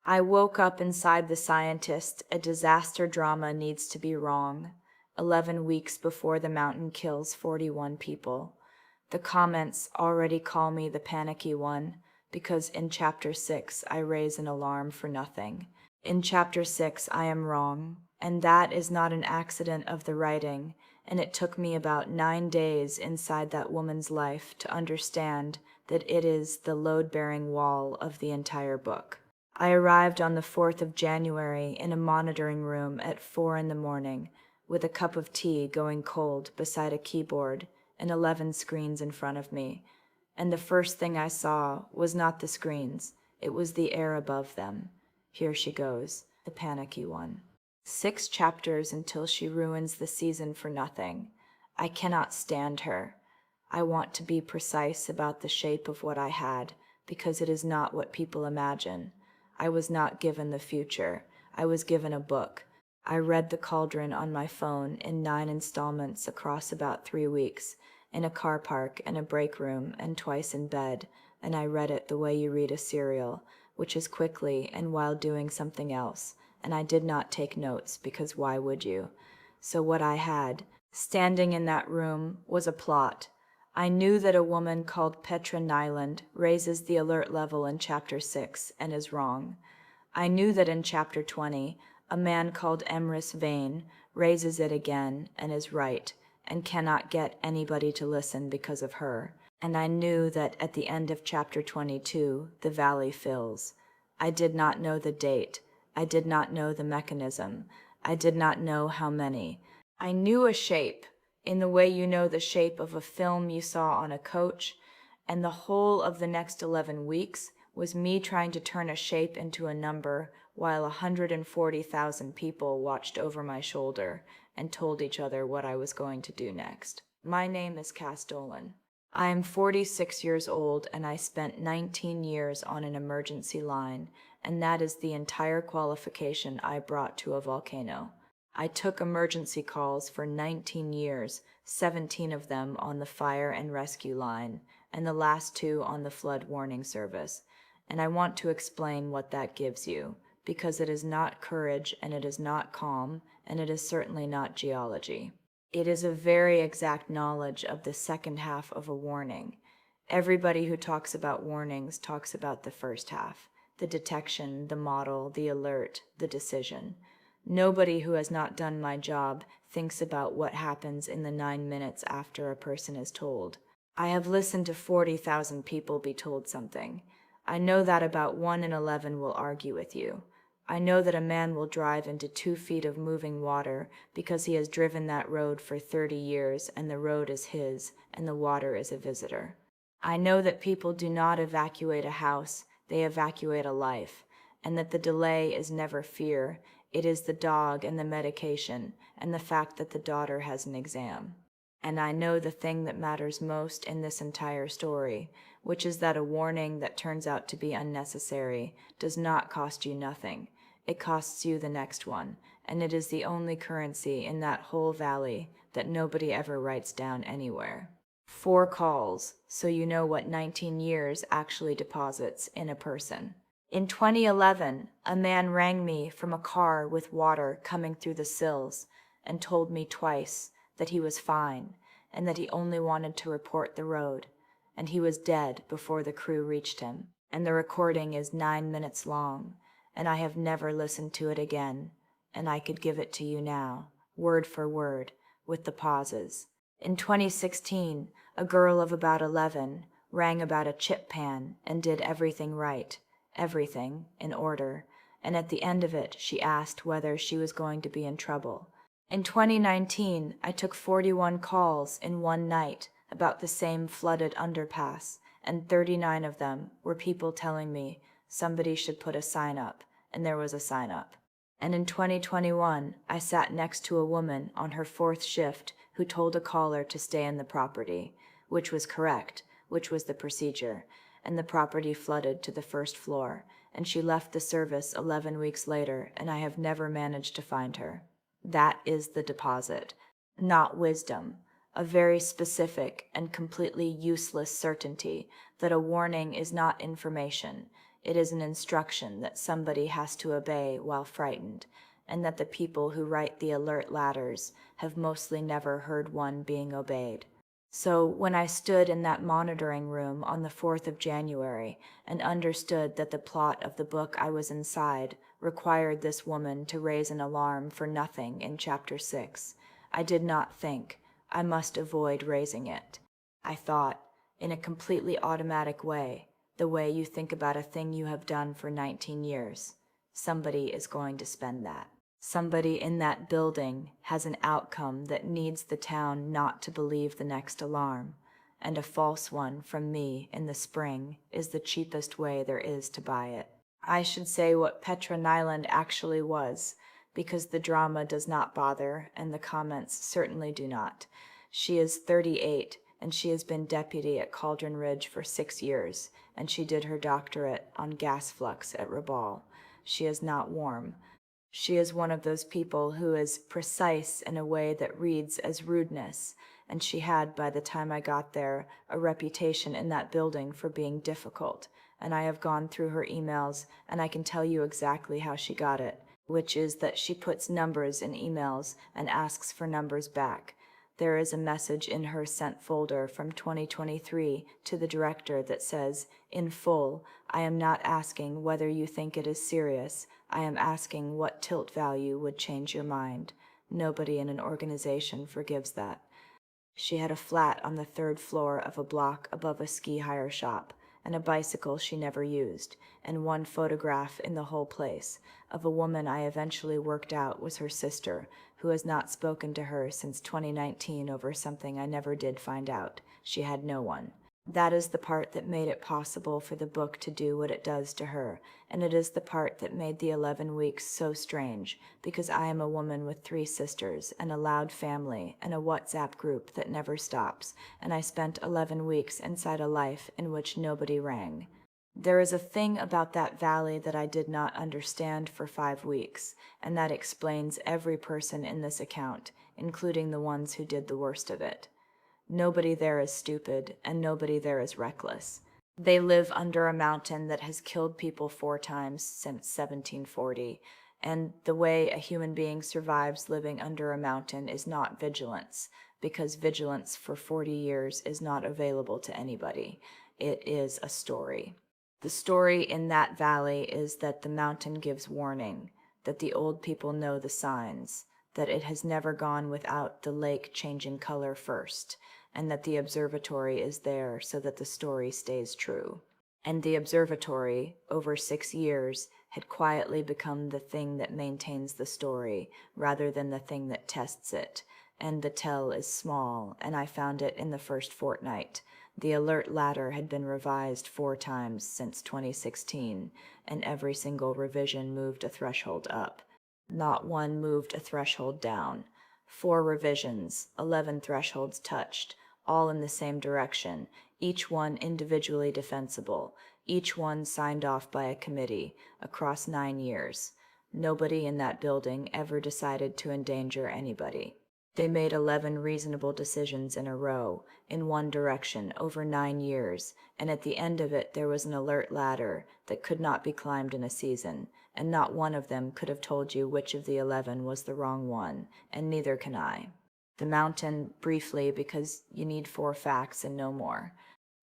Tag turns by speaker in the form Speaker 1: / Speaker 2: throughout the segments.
Speaker 1: I woke up inside the scientist. A disaster drama needs to be wrong. 11 weeks before the mountain kills 41 people. The comments already call me the panicky one, because in Chapter 6 I raise an alarm for nothing. In Chapter 6 I am wrong, and that is not an accident of the writing, and it took me about 9 days inside that woman's life to understand that it is the load-bearing wall of the entire book. I arrived on the 4th of January in a monitoring room at 4 in the morning, with a cup of tea going cold beside a keyboard and 11 screens in front of me, and the first thing I saw was not the screens, it was the air above them. Here she goes, the panicky one. 6 chapters until she ruins the season for nothing. I cannot stand her. I want to be precise about the shape of what I had, because it is not what people imagine. I was not given the future. I was given a book. I read The Cauldron on my phone in 9 installments across about 3 weeks, in a car park and a break room and twice in bed, and I read it the way you read a serial, which is quickly and while doing something else, and I did not take notes because why would you? So what I had, standing in that room, was a plot. I knew that a woman called Petra Nyland raises the alert level in Chapter 6 and is wrong. I knew that in Chapter 20, a man called Emrys Vane raises it again and is right, and cannot get anybody to listen because of her. And I knew that at the end of Chapter 22, the valley fills. I did not know the date. I did not know the mechanism. I did not know how many. I knew a shape, in the way you know the shape of a film you saw on a coach, and the whole of the next 11 weeks was me trying to turn a shape into a number while 140,000 people watched over my shoulder and told each other what I was going to do next. My name is Dolan. I am 46 years old, and I spent 19 years on an emergency line, and that is the entire qualification I brought to a volcano. I took emergency calls for 19 years, 17 of them on the fire and rescue line, and the last 2 on the flood warning service. And I want to explain what that gives you, because it is not courage, and it is not calm, and it is certainly not geology. It is a very exact knowledge of the second half of a warning. Everybody who talks about warnings talks about the first half, the detection, the model, the alert, the decision. Nobody who has not done my job thinks about what happens in the 9 minutes after a person is told. I have listened to 40,000 people be told something. I know that about 1 in 11 will argue with you. I know that a man will drive into 2 feet of moving water because he has driven that road for 30 years and the road is his and the water is a visitor. I know that people do not evacuate a house, they evacuate a life, and that the delay is never fear. It is the dog and the medication and the fact that the daughter has an exam. And I know the thing that matters most in this entire story, which is that a warning that turns out to be unnecessary does not cost you nothing. It costs you the next one, and it is the only currency in that whole valley that nobody ever writes down anywhere. 4 calls, so you know what 19 years actually deposits in a person. In 2011, a man rang me from a car with water coming through the sills and told me twice that he was fine and that he only wanted to report the road, and he was dead before the crew reached him. And the recording is 9 minutes long, and I have never listened to it again, and I could give it to you now, word for word, with the pauses. In 2016, a girl of about 11 rang about a chip pan and did everything right. Everything in order, and at the end of it she asked whether she was going to be in trouble. In 2019, I took 41 calls in one night about the same flooded underpass, and 39 of them were people telling me somebody should put a sign up, and there was a sign up. And in 2021, I sat next to a woman on her 4th shift who told a caller to stay in the property, which was correct, which was the procedure, and the property flooded to the 1st floor, and she left the service 11 weeks later, and I have never managed to find her. That is the deposit, not wisdom, a very specific and completely useless certainty that a warning is not information. It is an instruction that somebody has to obey while frightened, and that the people who write the alert ladders have mostly never heard one being obeyed. So when I stood in that monitoring room on the 4th of January and understood that the plot of the book I was inside required this woman to raise an alarm for nothing in Chapter 6, I did not think, I must avoid raising it. I thought, in a completely automatic way, the way you think about a thing you have done for 19 years, somebody is going to spend that. Somebody in that building has an outcome that needs the town not to believe the next alarm, and a false one from me in the spring is the cheapest way there is to buy it. I should say what Petra Nyland actually was, because the drama does not bother, and the comments certainly do not. She is 38, and she has been deputy at Cauldron Ridge for 6 years, and she did her doctorate on gas flux at Rabaul. She is not warm. She is one of those people who is precise in a way that reads as rudeness, and she had, by the time I got there, a reputation in that building for being difficult, and I have gone through her emails, and I can tell you exactly how she got it, which is that she puts numbers in emails and asks for numbers back. There is a message in her sent folder from 2023 to the director that says, in full, I am not asking whether you think it is serious. I am asking what tilt value would change your mind. Nobody in an organization forgives that. She had a flat on the 3rd floor of a block above a ski hire shop, and a bicycle she never used, and one photograph in the whole place of a woman I eventually worked out was her sister, who has not spoken to her since 2019 over something I never did find out. She had no one. That is the part that made it possible for the book to do what it does to her, and it is the part that made the 11 weeks so strange, because I am a woman with 3 sisters, and a loud family, and a WhatsApp group that never stops, and I spent 11 weeks inside a life in which nobody rang. There is a thing about that valley that I did not understand for 5 weeks, and that explains every person in this account, including the ones who did the worst of it. Nobody there is stupid, and nobody there is reckless. They live under a mountain that has killed people 4 times since 1740, and the way a human being survives living under a mountain is not vigilance, because vigilance for 40 years is not available to anybody. It is a story. The story in that valley is that the mountain gives warning, that the old people know the signs, that it has never gone without the lake changing color first, and that the observatory is there so that the story stays true. And the observatory, over 6 years, had quietly become the thing that maintains the story, rather than the thing that tests it, and the tell is small, and I found it in the first fortnight. The alert ladder had been revised 4 times since 2016, and every single revision moved a threshold up. Not one moved a threshold down. 4 revisions, 11 thresholds touched, all in the same direction, each one individually defensible, each one signed off by a committee, across 9 years. Nobody in that building ever decided to endanger anybody. They made 11 reasonable decisions in a row, in one direction, over 9 years, and at the end of it there was an alert ladder that could not be climbed in a season, and not one of them could have told you which of the 11 was the wrong one, and neither can I. The mountain, briefly, because you need 4 facts and no more.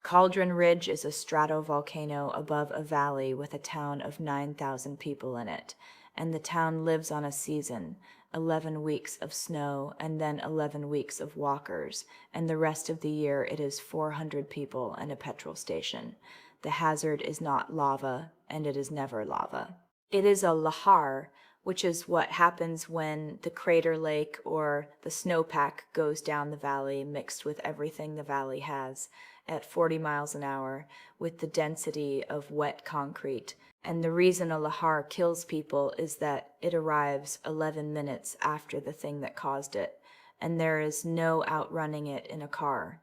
Speaker 1: Cauldron Ridge is a stratovolcano above a valley with a town of 9,000 people in it, and the town lives on a season, 11 weeks of snow and then 11 weeks of walkers, and the rest of the year it is 400 people and a petrol station. The hazard is not lava, and it is never lava. It is a lahar, which is what happens when the crater lake or the snowpack goes down the valley mixed with everything the valley has at 40 miles an hour with the density of wet concrete. And the reason a lahar kills people is that it arrives 11 minutes after the thing that caused it, and there is no outrunning it in a car.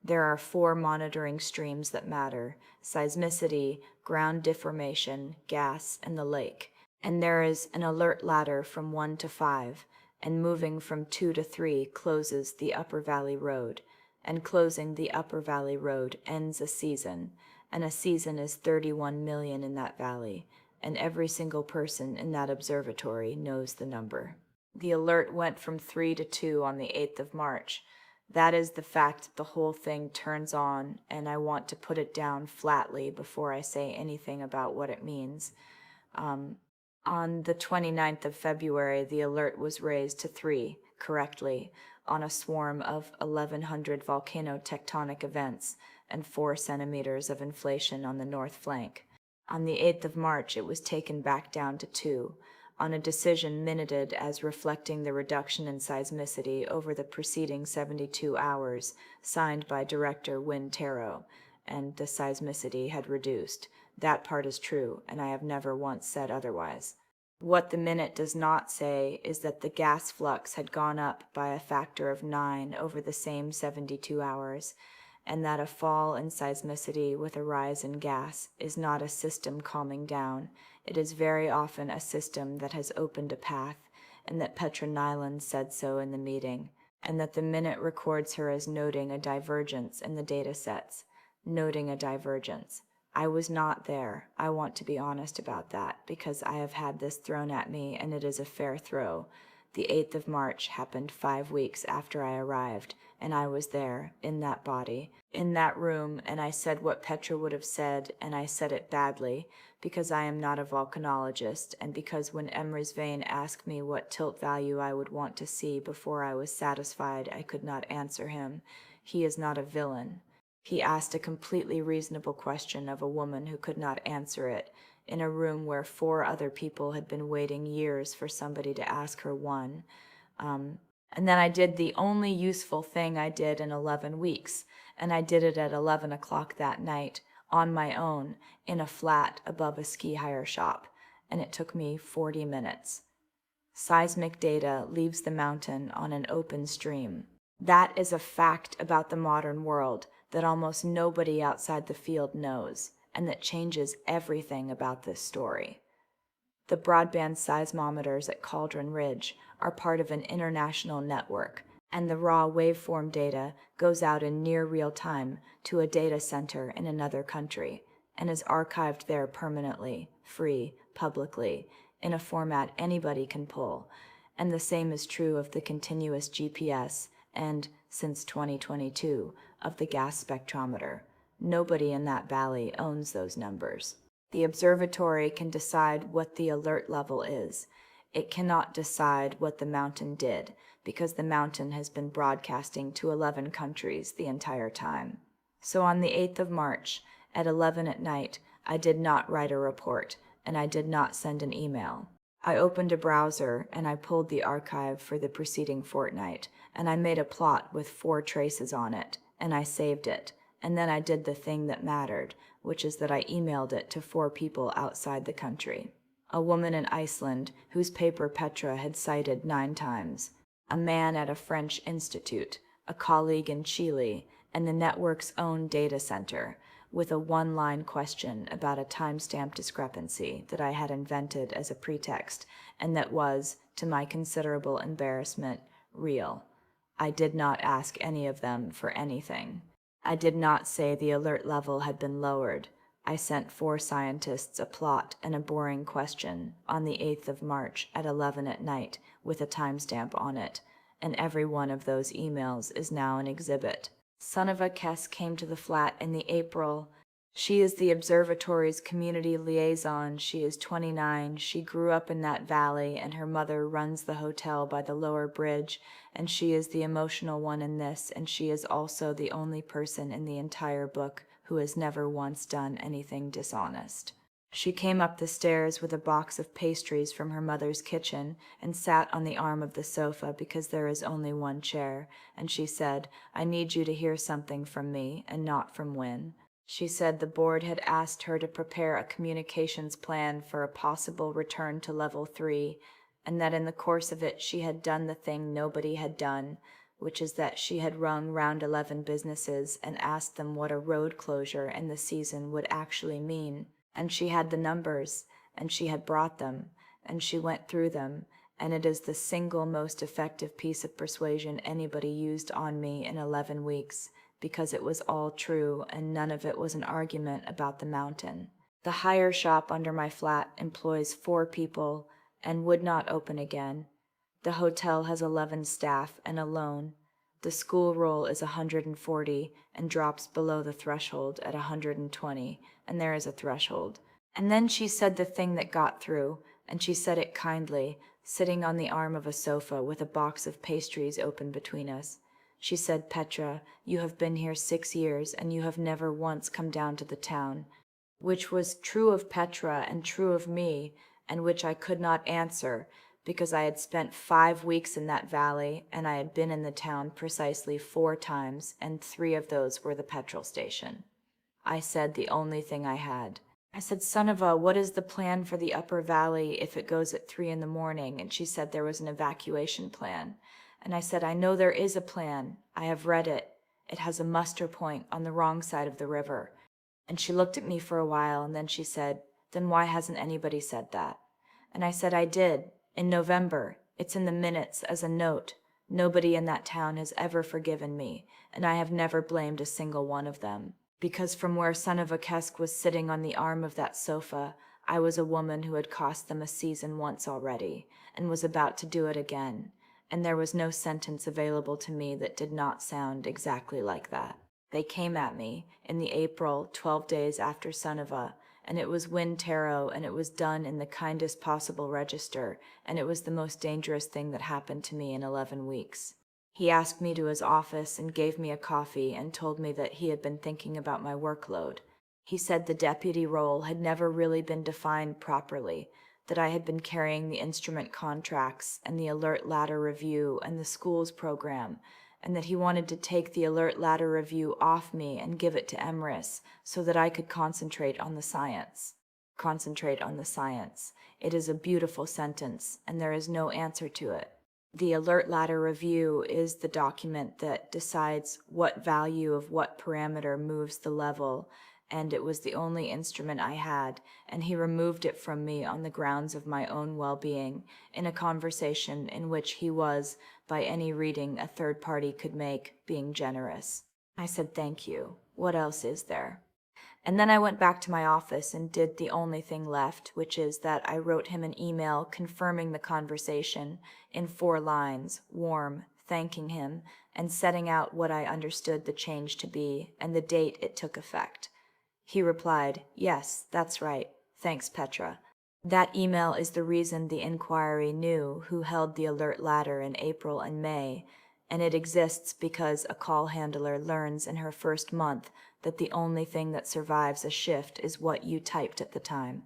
Speaker 1: There are 4 monitoring streams that matter: seismicity, ground deformation, gas, and the lake. And there is an alert ladder from 1 to 5, and moving from 2 to 3 closes the Upper Valley Road, and closing the Upper Valley Road ends a season, and a season is 31 million in that valley, and every single person in that observatory knows the number. The alert went from 3 to 2 on the 8th of March. That is the fact that the whole thing turns on, and I want to put it down flatly before I say anything about what it means. On the 29th of February, the alert was raised to 3, correctly, on a swarm of 1,100 volcano-tectonic events and 4 centimeters of inflation on the north flank. On the 8th of March, it was taken back down to 2, on a decision minuted as reflecting the reduction in seismicity over the preceding 72 hours, signed by Director Wynn Tarrow, and the seismicity had reduced. That part is true, and I have never once said otherwise. What the minute does not say is that the gas flux had gone up by a factor of 9 over the same 72 hours, and that a fall in seismicity with a rise in gas is not a system calming down. It is very often a system that has opened a path, and that Petra Nyland said so in the meeting, and that the minute records her as noting a divergence in the data sets. Noting a divergence. I was not there. I want to be honest about that, because I have had this thrown at me, and it is a fair throw. The 8th of March happened 5 weeks after I arrived, and I was there, in that body, in that room, and I said what Petra would have said, and I said it badly, because I am not a volcanologist, and because when Emrys Vane asked me what tilt value I would want to see before I was satisfied, I could not answer him. He is not a villain. He asked a completely reasonable question of a woman who could not answer it, in a room where 4 other people had been waiting years for somebody to ask her one. And then I did the only useful thing I did in 11 weeks, and I did it at 11 o'clock that night, on my own, in a flat above a ski hire shop, and it took me 40 minutes. Seismic data leaves the mountain on an open stream. That is a fact about the modern world that almost nobody outside the field knows, and that changes everything about this story. The broadband seismometers at Cauldron Ridge are part of an international network, and the raw waveform data goes out in near real time to a data center in another country, and is archived there permanently, free, publicly, in a format anybody can pull. And the same is true of the continuous GPS and, since 2022, of the gas spectrometer. Nobody in that valley owns those numbers. The observatory can decide what the alert level is. It cannot decide what the mountain did, because the mountain has been broadcasting to 11 countries the entire time. So on the 8th of March, at 11 at night, I did not write a report, and I did not send an email. I opened a browser, and I pulled the archive for the preceding fortnight, and I made a plot with 4 traces on it, and I saved it, and then I did the thing that mattered, which is that I emailed it to 4 people outside the country. A woman in Iceland, whose paper Petra had cited 9 times, a man at a French institute, a colleague in Chile, and the network's own data center, with a 1-line question about a timestamp discrepancy that I had invented as a pretext, and that was, to my considerable embarrassment, real. I did not ask any of them for anything. I did not say the alert level had been lowered. I sent 4 scientists a plot and a boring question on the 8th of March at 11 at night with a timestamp on it, and every one of those emails is now an exhibit. Sunniva Kess came to the flat in the April. She is the observatory's community liaison. She is 29. She grew up in that valley, and her mother runs the hotel by the lower bridge, and she is the emotional one in this, and she is also the only person in the entire book who has never once done anything dishonest. She came up the stairs with a box of pastries from her mother's kitchen and sat on the arm of the sofa because there is only one chair, and she said, "I need you to hear something from me, and not from Wynn." She said the board had asked her to prepare a communications plan for a possible return to level 3, and that in the course of it she had done the thing nobody had done, which is that she had rung round 11 businesses and asked them what a road closure in the season would actually mean. And she had the numbers, and she had brought them, and she went through them, and it is the single most effective piece of persuasion anybody used on me in 11 weeks, because it was all true and none of it was an argument about the mountain. The hire shop under my flat employs 4 people and would not open again. The hotel has 11 staff and a loan. The school roll is 140 and drops below the threshold at 120, and there is a threshold. And then she said the thing that got through, and she said it kindly, sitting on the arm of a sofa with a box of pastries open between us. She said, "Petra, you have been here 6 years, and you have never once come down to the town," which was true of Petra and true of me, and which I could not answer, because I had spent 5 weeks in that valley, and I had been in the town precisely 4 times, and 3 of those were the petrol station. I said the only thing I had. I said, "Sunniva, what is the plan for the upper valley if it goes at 3 in the morning?" And she said there was an evacuation plan. And I said, "I know there is a plan. I have read it. It has a muster point on the wrong side of the river." And she looked at me for a while, and then she said, "Then why hasn't anybody said that?" And I said, "I did. In November. It's in the minutes as a note. Nobody in that town has ever forgiven me, and I have never blamed a single one of them. Because from where Sunniva Kesk was sitting on the arm of that sofa, I was a woman who had cost them a season once already, and was about to do it again, and there was no sentence available to me that did not sound exactly like that. They came at me in the April, 12 days after Sunniva, and it was Wynn Tarrow, and it was done in the kindest possible register, and it was the most dangerous thing that happened to me in 11 weeks. He asked me to his office and gave me a coffee and told me that he had been thinking about my workload. He said the deputy role had never really been defined properly, that I had been carrying the instrument contracts and the alert ladder review and the schools program, and that he wanted to take the alert ladder review off me and give it to Emrys so that I could concentrate on the science. Concentrate on the science. It is a beautiful sentence, and there is no answer to it. The alert ladder review is the document that decides what value of what parameter moves the level, and it was the only instrument I had, and he removed it from me on the grounds of my own well-being, in a conversation in which he was, by any reading a third party could make, being generous. I said, "Thank you. What else is there?" And then I went back to my office and did the only thing left, which is that I wrote him an email confirming the conversation in 4 lines, warm, thanking him, and setting out what I understood the change to be and the date it took effect. He replied, "Yes, that's right. Thanks, Petra." That email is the reason the inquiry knew who held the alert ladder in April and May, and it exists because a call handler learns in her first month that the only thing that survives a shift is what you typed at the time.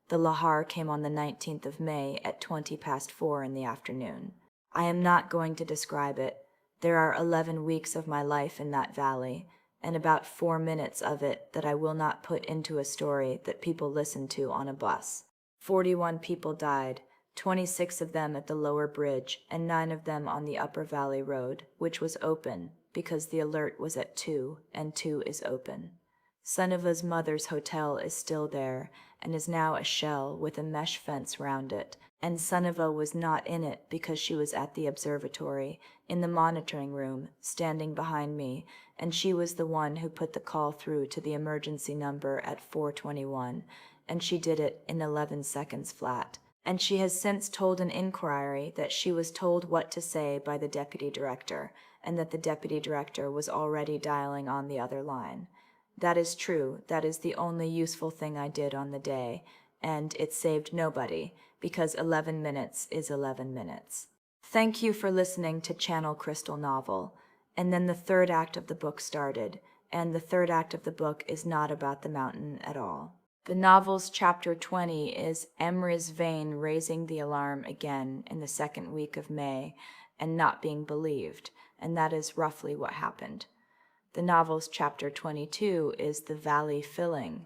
Speaker 1: The lahar came on the 19th of May at 20 past 4 in the afternoon. I am not going to describe it. There are 11 weeks of my life in that valley, and about 4 minutes of it that I will not put into a story that people listen to on a bus. 41 people died, 26 of them at the lower bridge, and 9 of them on the upper valley road, which was open, because the alert was at 2, and 2 is open. Sunniva's mother's hotel is still there, and is now a shell with a mesh fence round it, and Sunniva was not in it because she was at the observatory, in the monitoring room, standing behind me, and she was the one who put the call through to the emergency number at 421, and she did it in 11 seconds flat. And she has since told an inquiry that she was told what to say by the deputy director, and that the deputy director was already dialing on the other line. That is true. That is the only useful thing I did on the day, and it saved nobody, because 11 minutes is 11 minutes. Thank you for listening to Channel Crystal Novel. And then the 3rd act of the book started, and the 3rd act of the book is not about the mountain at all. The novel's chapter 20 is Emrys Vane raising the alarm again in the 2nd week of May and not being believed, and that is roughly what happened. The novel's chapter 22 is the valley filling,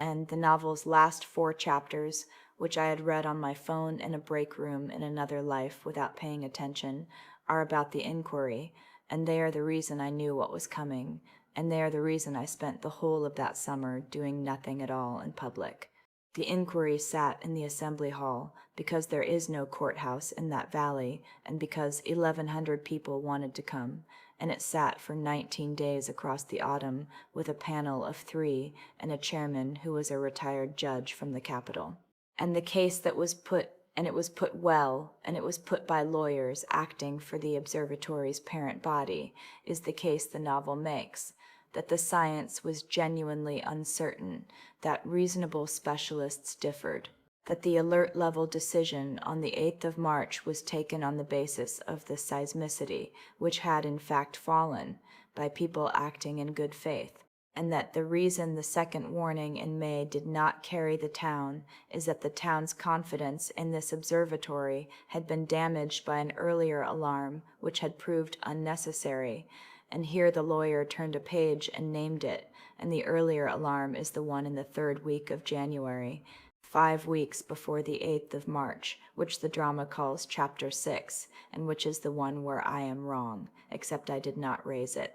Speaker 1: and the novel's last 4 chapters, which I had read on my phone in a break room in another life without paying attention, are about the inquiry, and they are the reason I knew what was coming, and they are the reason I spent the whole of that summer doing nothing at all in public. The inquiry sat in the assembly hall because there is no courthouse in that valley and because 1,100 people wanted to come, and it sat for 19 days across the autumn with a panel of 3 and a chairman who was a retired judge from the capital. And the case that was put, and it was put well, and it was put by lawyers acting for the observatory's parent body, is the case the novel makes, that the science was genuinely uncertain, that reasonable specialists differed, that the alert level decision on the 8th of March was taken on the basis of the seismicity, which had in fact fallen, by people acting in good faith, and that the reason the second warning in May did not carry the town is that the town's confidence in this observatory had been damaged by an earlier alarm which had proved unnecessary, and here the lawyer turned a page and named it, and the earlier alarm is the one in the 3rd week of January, 5 weeks before the 8th of March, which the drama calls Chapter 6, and which is the one where I am wrong, except I did not raise it.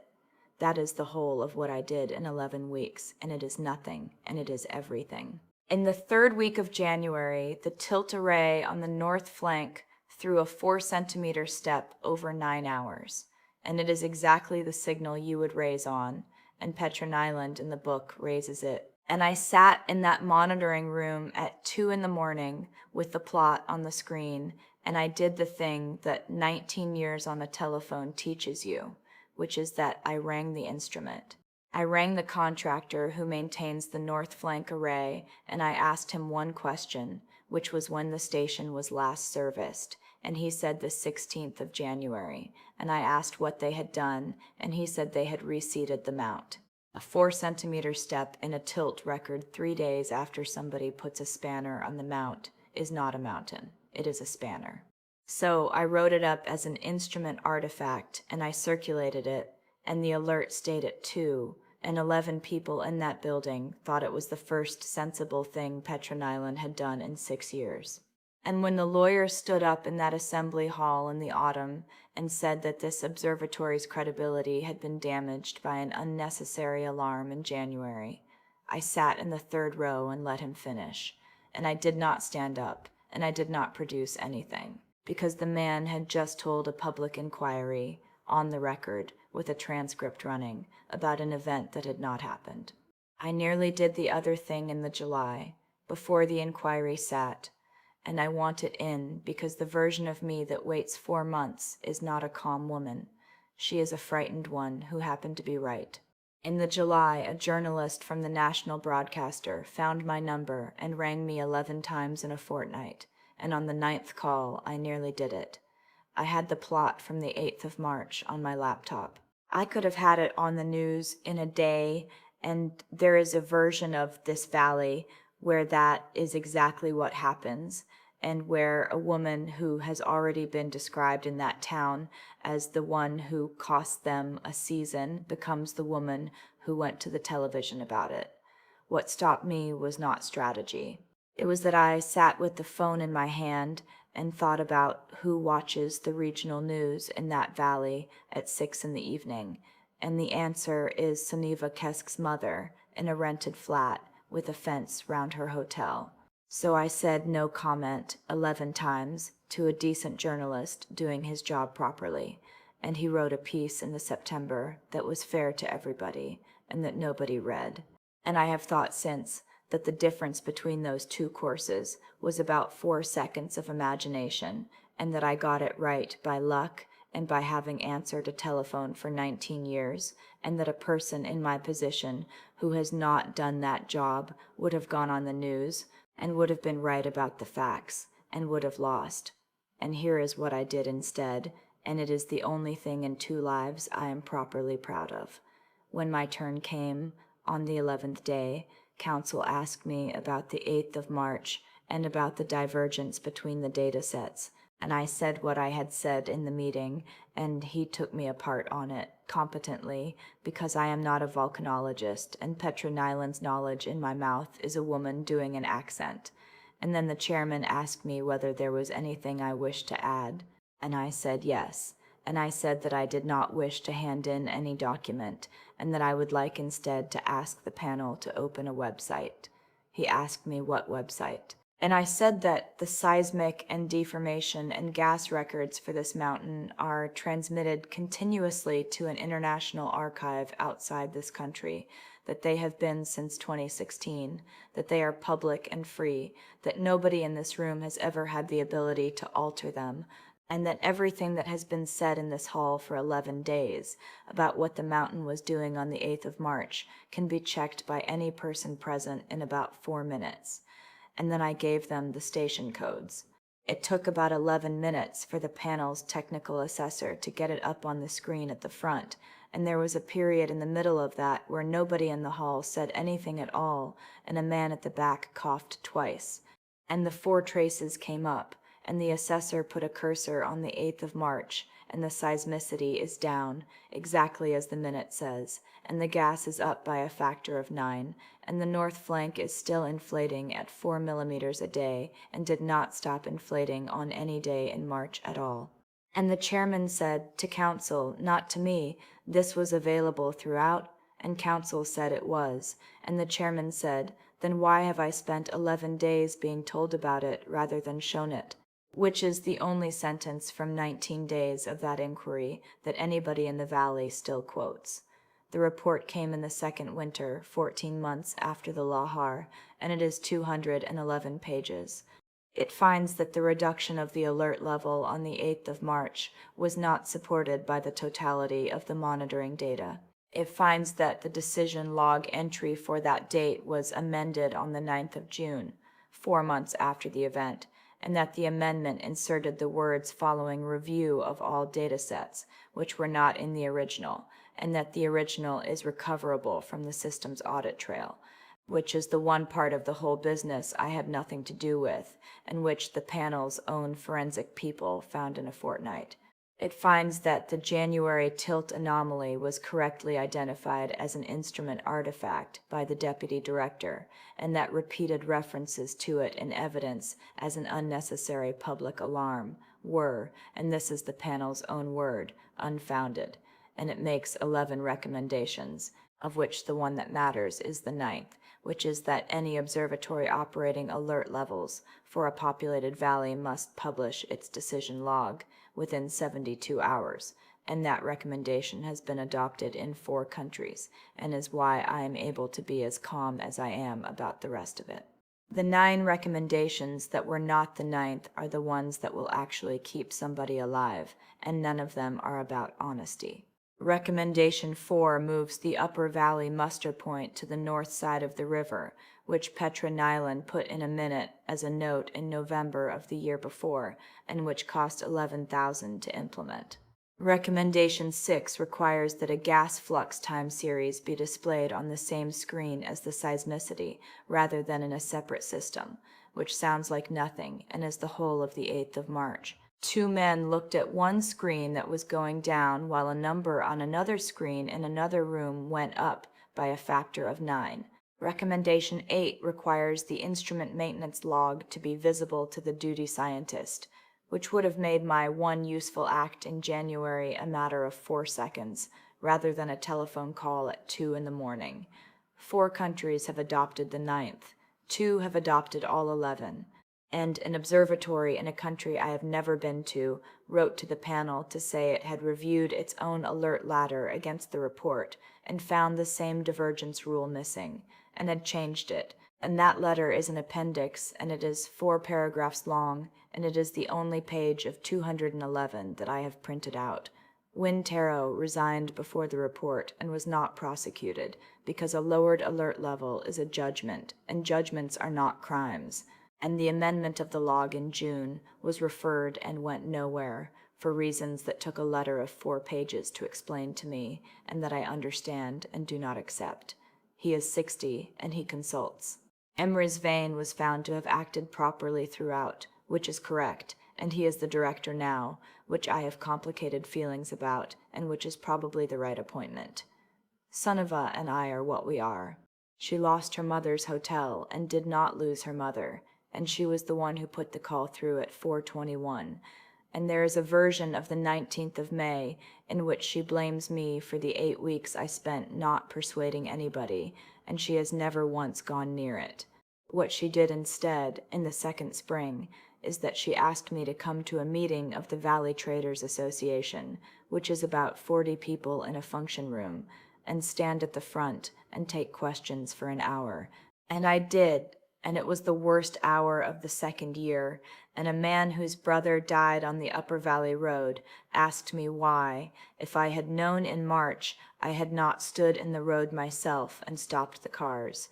Speaker 1: That is the whole of what I did in 11 weeks, and it is nothing, and it is everything. In the 3rd week of January, the tilt array on the north flank threw a 4-centimeter step over 9 hours, and it is exactly the signal you would raise on, and Petra Nyland in the book raises it. And I sat in that monitoring room at 2 in the morning with the plot on the screen, and I did the thing that 19 years on a telephone teaches you, which is that I rang the instrument. I rang the contractor who maintains the north flank array, and I asked him one question, which was when the station was last serviced, and he said the 16th of January, and I asked what they had done, and he said they had reseeded the mount. A 4-centimeter step in a tilt record 3 days after somebody puts a spanner on the mount is not a mountain, it is a spanner. So I wrote it up as an instrument artifact, and I circulated it, and the alert stayed at 2, and 11 people in that building thought it was the first sensible thing Petra Nyland had done in 6 years. And when the lawyer stood up in that assembly hall in the autumn and said that this observatory's credibility had been damaged by an unnecessary alarm in January, I sat in the 3rd row and let him finish, and I did not stand up, and I did not produce anything, because the man had just told a public inquiry, on the record, with a transcript running, about an event that had not happened. I nearly did the other thing in the July, before the inquiry sat, and I want it in because the version of me that waits 4 months is not a calm woman. She is a frightened one who happened to be right. In the July, a journalist from the national broadcaster found my number and rang me 11 times in a fortnight, and on the 9th call, I nearly did it. I had the plot from the 8th of March on my laptop. I could have had it on the news in a day, and there is a version of This Valley where that is exactly what happens, and where a woman who has already been described in that town as the one who cost them a season becomes the woman who went to the television about it. What stopped me was not strategy. It was that I sat with the phone in my hand and thought about who watches the regional news in that valley at 6 in the evening, and the answer is Sunniva Kesk's mother in a rented flat with a fence round her hotel. So I said no comment 11 times to a decent journalist doing his job properly, and he wrote a piece in the September that was fair to everybody and that nobody read. And I have thought since that the difference between those 2 courses was about 4 seconds of imagination, and that I got it right by luck and by having answered a telephone for 19 years, and that a person in my position who has not done that job would have gone on the news and would have been right about the facts and would have lost. And here is what I did instead, and it is the only thing in 2 lives I am properly proud of. When my turn came, on the 11th day, counsel asked me about the 8th of March and about the divergence between the data sets, and I said what I had said in the meeting, and he took me apart on it competently because I am not a volcanologist, and Petra Nyland's knowledge in my mouth is a woman doing an accent. And then the chairman asked me whether there was anything I wished to add, and I said yes, and I said that I did not wish to hand in any document, and that I would like instead to ask the panel to open a website. He asked me what website. And I said that the seismic and deformation and gas records for this mountain are transmitted continuously to an international archive outside this country, that they have been since 2016, that they are public and free, that nobody in this room has ever had the ability to alter them, and that everything that has been said in this hall for 11 days about what the mountain was doing on the 8th of March can be checked by any person present in about 4 minutes. And then I gave them the station codes. It took about 11 minutes for the panel's technical assessor to get it up on the screen at the front, and there was a period in the middle of that where nobody in the hall said anything at all, and a man at the back coughed twice. And the 4 traces came up, and the assessor put a cursor on the 8th of March, and the seismicity is down, exactly as the minute says, and the gas is up by a factor of 9, and the north flank is still inflating at 4 millimeters a day, and did not stop inflating on any day in March at all. And the chairman said to council, not to me, this was available throughout, and council said it was, and the chairman said, then why have I spent 11 days being told about it rather than shown it? Which is the only sentence from 19 days of that inquiry that anybody in the valley still quotes. The report came in the second winter, 14 months after the lahar, and it is 211 pages. It finds that the reduction of the alert level on the 8th of March was not supported by the totality of the monitoring data. It finds that the decision log entry for that date was amended on the 9th of June, 4 months after the event, and that the amendment inserted the words following review of all datasets, which were not in the original, and that the original is recoverable from the system's audit trail, which is the one part of the whole business I had nothing to do with, and which the panel's own forensic people found in a fortnight. It finds that the January tilt anomaly was correctly identified as an instrument artifact by the deputy director, and that repeated references to it in evidence as an unnecessary public alarm were, and this is the panel's own word, unfounded, and it makes 11 recommendations, of which the one that matters is the 9th, which is that any observatory operating alert levels for a populated valley must publish its decision log within 72 hours, and that recommendation has been adopted in 4 countries, and is why I am able to be as calm as I am about the rest of it. The 9 recommendations that were not the 9th are the ones that will actually keep somebody alive, and none of them are about honesty. Recommendation 4 moves the upper valley muster point to the north side of the river, which Petra Nyland put in a minute as a note in November of the year before, and which cost $11,000 to implement. Recommendation 6 requires that a gas flux time series be displayed on the same screen as the seismicity, rather than in a separate system, which sounds like nothing, and is the whole of the 8th of March. 2 men looked at one screen that was going down while a number on another screen in another room went up by a factor of 9. Recommendation 8 requires the instrument maintenance log to be visible to the duty scientist, which would have made my one useful act in January a matter of 4 seconds, rather than a telephone call at 2 in the morning. 4 countries have adopted the 9th. 2 have adopted all 11. And an observatory in a country I have never been to wrote to the panel to say it had reviewed its own alert ladder against the report and found the same divergence rule missing, and had changed it, and that letter is an appendix, and it is 4 paragraphs long, and it is the only page of 211 that I have printed out. Wynn Tarrow resigned before the report and was not prosecuted, because a lowered alert level is a judgment, and judgments are not crimes. And the amendment of the log in June was referred and went nowhere, for reasons that took a letter of 4 pages to explain to me, and that I understand and do not accept. He is 60, and he consults. Emery's vein was found to have acted properly throughout, which is correct, and he is the director now, which I have complicated feelings about, and which is probably the right appointment. Sunniva and I are what we are. She lost her mother's hotel and did not lose her mother, and she was the one who put the call through at 4:21, and there is a version of the 19th of May in which she blames me for the 8 weeks I spent not persuading anybody, and she has never once gone near it. What she did instead, in the second spring, is that she asked me to come to a meeting of the Valley Traders Association, which is about 40 people in a function room, and stand at the front and take questions for an hour. And I did, and it was the worst hour of the second year, and a man whose brother died on the Upper Valley Road asked me why, if I had known in March, I had not stood in the road myself and stopped the cars.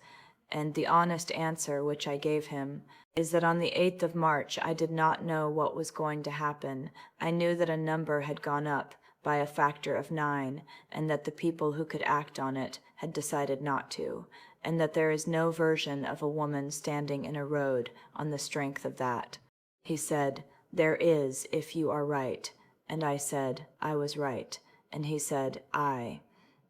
Speaker 1: And the honest answer which I gave him is that on the 8th of March I did not know what was going to happen. I knew that a number had gone up by a factor of 9, and that the people who could act on it had decided not to, and that there is no version of a woman standing in a road on the strength of that. He said, "There is, if you are right." And I said, I was right. And he said, aye.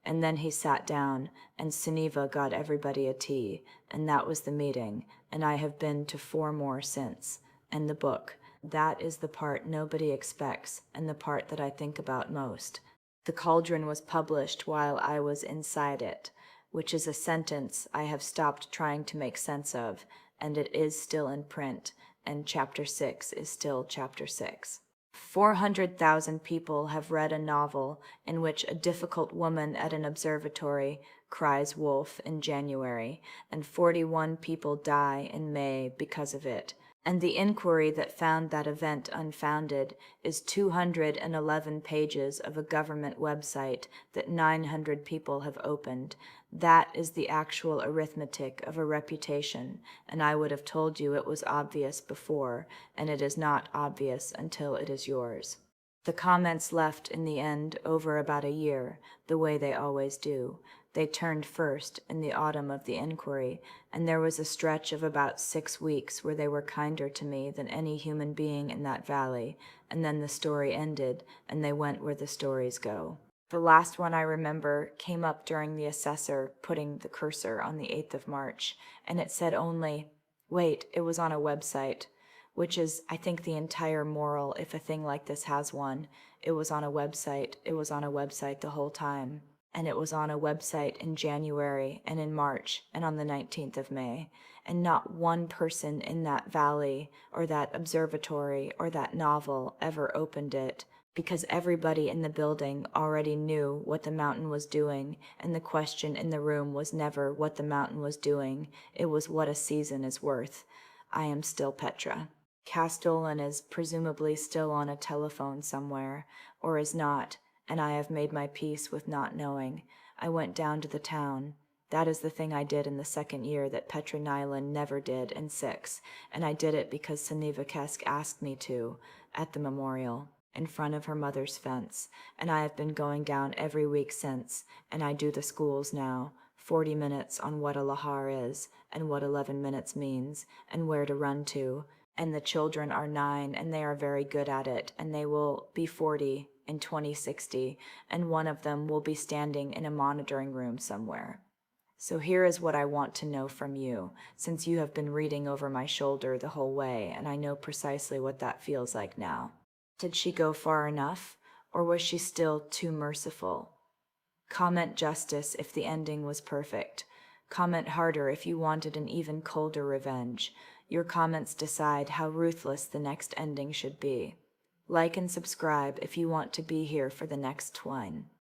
Speaker 1: And then he sat down, and Sunniva got everybody a tea, and that was the meeting, and I have been to 4 more since. And the book, that is the part nobody expects, and the part that I think about most. The Cauldron was published while I was inside it, which is a sentence I have stopped trying to make sense of, and it is still in print, and chapter 6 is still chapter 6. 400,000 people have read a novel in which a difficult woman at an observatory cries wolf in January, and 41 people die in May because of it. And the inquiry that found that event unfounded is 211 pages of a government website that 900 people have opened. That is the actual arithmetic of a reputation, and I would have told you it was obvious before, and it is not obvious until it is yours. The comments left in the end over about a year, the way they always do. They turned first in the autumn of the inquiry, and there was a stretch of about 6 weeks where they were kinder to me than any human being in that valley, and then the story ended, and they went where the stories go. The last one I remember came up during the assessor putting the cursor on the 8th of March, and it said only, wait, it was on a website, which is, I think, the entire moral if a thing like this has one. It was on a website. It was on a website the whole time. And it was on a website in January and in March and on the 19th of May. And not one person in that valley or that observatory or that novel ever opened it, because everybody in the building already knew what the mountain was doing, and the question in the room was never what the mountain was doing. It was what a season is worth. I am still Petra. Dolan is presumably still on a telephone somewhere, or is not, and I have made my peace with not knowing. I went down to the town. That is the thing I did in the second year that Petra Nyland never did in 6, and I did it because Sunniva asked me to, at the memorial, in front of her mother's fence, and I have been going down every week since, and I do the schools now, 40 minutes on what a lahar is, and what 11 minutes means, and where to run to, and the children are 9, and they are very good at it, and they will be 40 in 2060, and one of them will be standing in a monitoring room somewhere. So here is what I want to know from you, since you have been reading over my shoulder the whole way, and I know precisely what that feels like now. Did she go far enough, or was she still too merciful? Comment justice if the ending was perfect. Comment harder if you wanted an even colder revenge. Your comments decide how ruthless the next ending should be. Like and subscribe if you want to be here for the next one.